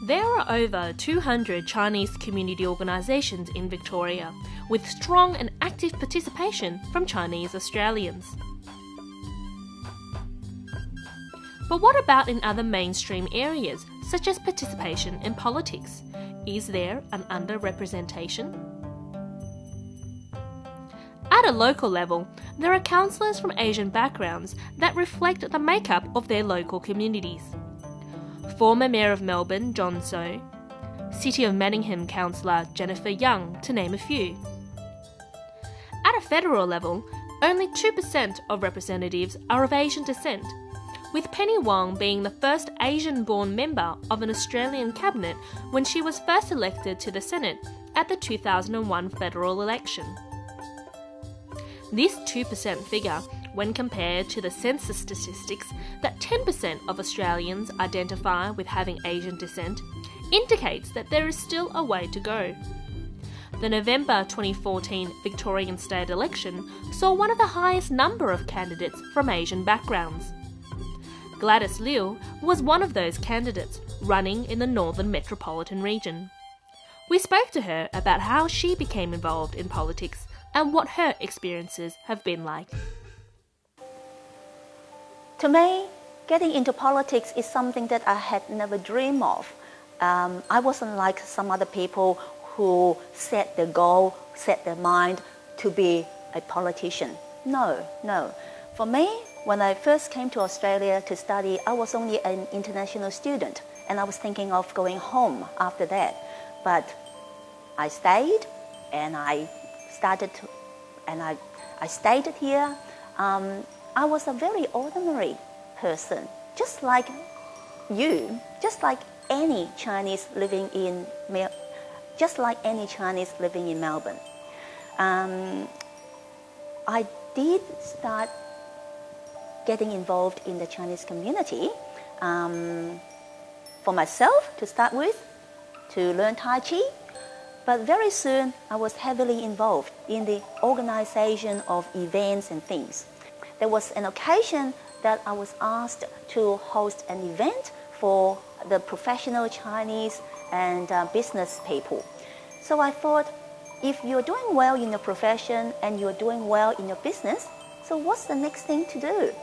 There are over 200 Chinese community organisations in Victoria, with strong and active participation from Chinese Australians. But what about in other mainstream areas, such as participation in politics? Is there an underrepresentation? At a local level, there are councillors from Asian backgrounds that reflect the makeup of their local communities. Former Mayor of Melbourne, John Soh, City of Manningham Councillor Jennifer Young, to name a few. At a federal level, only 2% of representatives are of Asian descent, with Penny Wong being the first Asian-born member of an Australian cabinet when she was first elected to the Senate at the 2001 federal election. This 2% figure, when compared to the census statistics that 10% of Australians identify with having Asian descent, indicates that there is still a way to go. The November 2014 Victorian state election saw one of the highest number of candidates from Asian backgrounds. Gladys Liu was one of those candidates running in the Northern Metropolitan region. We spoke to her about how she became involved in politics and what her experiences have been like. To me, getting into politics is something that I had never dreamed of. I wasn't like some other people who set their goal, set their mind to be a politician. No. For me, when I first came to Australia to study, I was only an international student, and I was thinking of going home after that. But I stayed, and I stayed here. I was a very ordinary person, just like you, just like any Chinese living in Melbourne. I did start getting involved in the Chinese community for myself to start with, to learn Tai Chi. But very soon, I was heavily involved in the organization of events and things. There was an occasion that I was asked to host an event for the professional Chinese and business people. So I thought, if you're doing well in your profession and you're doing well in your business, so what's the next thing to do?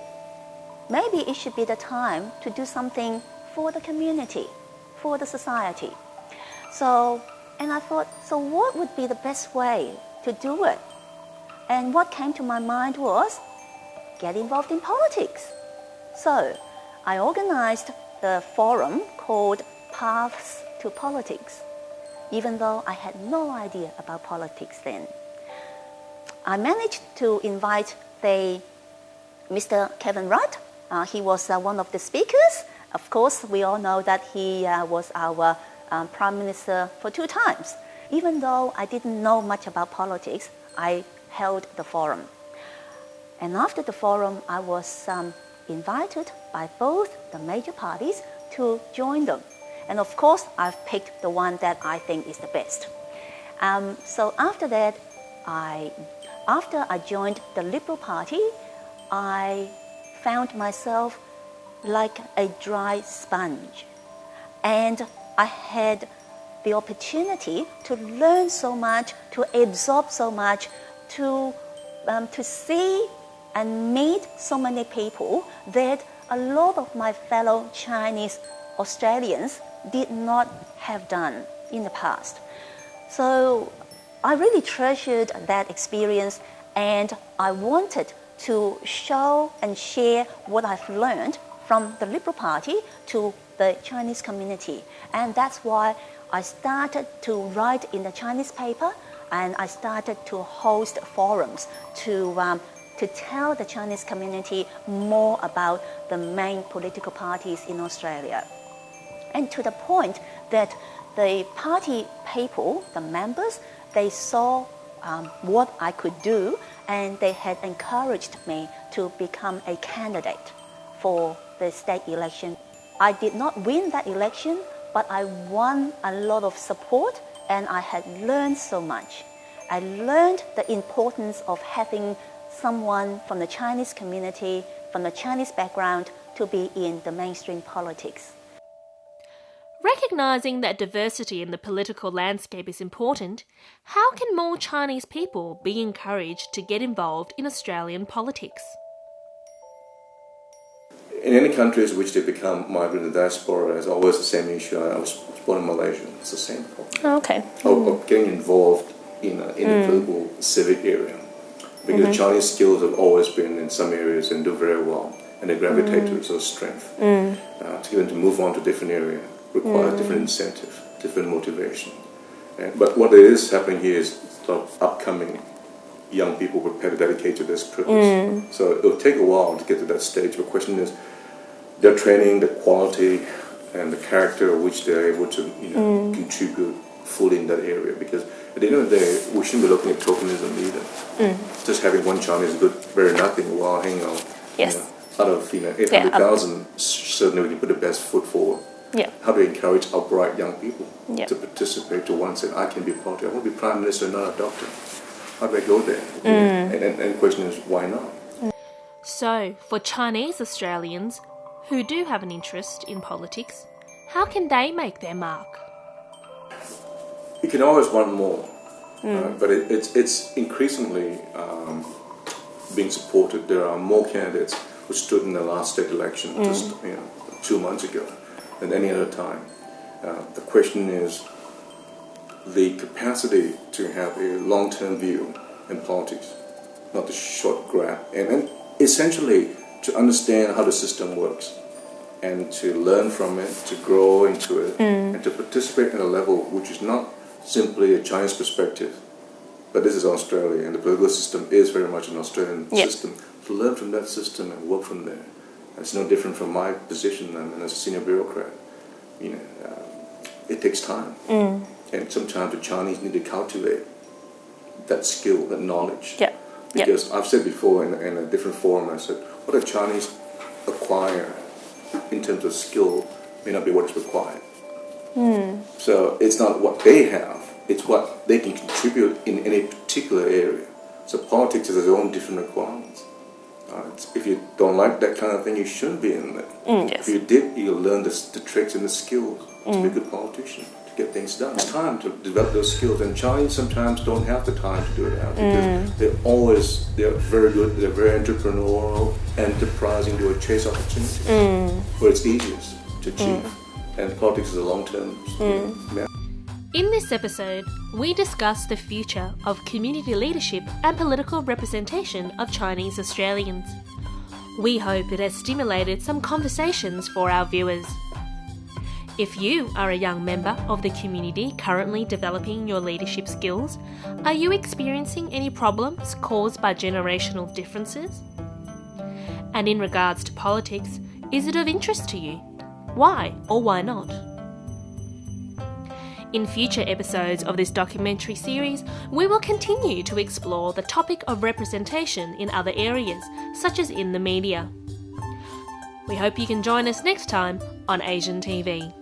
Maybe it should be the time to do something for the community, for the society. And I thought, so what would be the best way to do it? And what came to my mind was, get involved in politics. So I organized the forum called Paths to Politics, even though I had no idea about politics then. I managed to invite Mr. Kevin Rudd. He was one of the speakers. Of course, we all know that he was our Prime Minister for 2 times. Even though I didn't know much about politics, I held the forum. And after the forum, I was invited by both the major parties to join them. And of course, I've picked the one that I think is the best. So after that, after I joined the Liberal Party, I found myself like a dry sponge. And I had the opportunity to learn so much, to absorb so much, to see and meet so many people that a lot of my fellow Chinese Australians did not have done in the past. So I really treasured that experience, and I wanted to show and share what I've learned from the Liberal Party to the Chinese community. And that's why I started to write in the Chinese paper, and I started to host forums to tell the Chinese community more about the main political parties in Australia. And to the point that the party people, the members, they saw what I could do, and they had encouraged me to become a candidate for the state election. I did not win that election, but I won a lot of support, and I had learned so much. I learned the importance of having someone from the Chinese community, from the Chinese background, to be in the mainstream politics. Recognising that diversity in the political landscape is important, how can more Chinese people be encouraged to get involved in Australian politics? In any countries which they become migrant and diaspora, it's always the same issue. I was born in Malaysia, it's the same problem. Okay. Of getting involved in the political civic area. Because Chinese skills have always been in some areas and do very well, and they gravitate to its strength. To get them to move on to different area requires different incentive, different motivation. But what is happening here is sort of upcoming young people prepared to dedicate to this purpose. So it will take a while to get to that stage. The question is their training, the quality, and the character of which they're able to contribute fully in that area. Because at the end of the day, we shouldn't be looking at tokenism either. Just having one Chinese good, very nothing, while hanging on. Yes. Out of 800,000, certainly we can put the best foot forward. Yeah. How to encourage our bright young people Yeah. to participate, to once say, I can be part of it. I want to be Prime Minister, not a doctor. How do I go there? And the question is, why not? So, for Chinese Australians who do have an interest in politics, how can they make their mark? You can always want more, but it's increasingly being supported. There are more candidates who stood in the last state election just 2 months ago than any other time. The question is the capacity to have a long-term view in politics, not the short grab, and essentially to understand how the system works and to learn from it, to grow into it, and to participate at a level which is not simply a Chinese perspective, but this is Australia, and the political system is very much an Australian system. To learn from that system and work from there. It's no different from my position as a senior bureaucrat. It takes time, and sometimes the Chinese need to cultivate that skill, that knowledge. Yeah. Because I've said before in a different forum, I said, what the Chinese acquire in terms of skill may not be what is required. So it's not what they have, it's what they can contribute in any particular area. So politics has its own different requirements. If you don't like that kind of thing, you shouldn't be in there. Yes. If you did, you'll learn the tricks and the skills to be a good politician, to get things done. It's time to develop those skills, and Chinese sometimes don't have the time to do it now because they're very good, they're very entrepreneurial, enterprising, they will chase opportunities where it's easiest to achieve. And politics is a long-term matter. In this episode, we discuss the future of community leadership and political representation of Chinese Australians. We hope it has stimulated some conversations for our viewers. If you are a young member of the community currently developing your leadership skills, are you experiencing any problems caused by generational differences? And in regards to politics, is it of interest to you? Why or why not? In future episodes of this documentary series, we will continue to explore the topic of representation in other areas, such as in the media. We hope you can join us next time on Asian TV.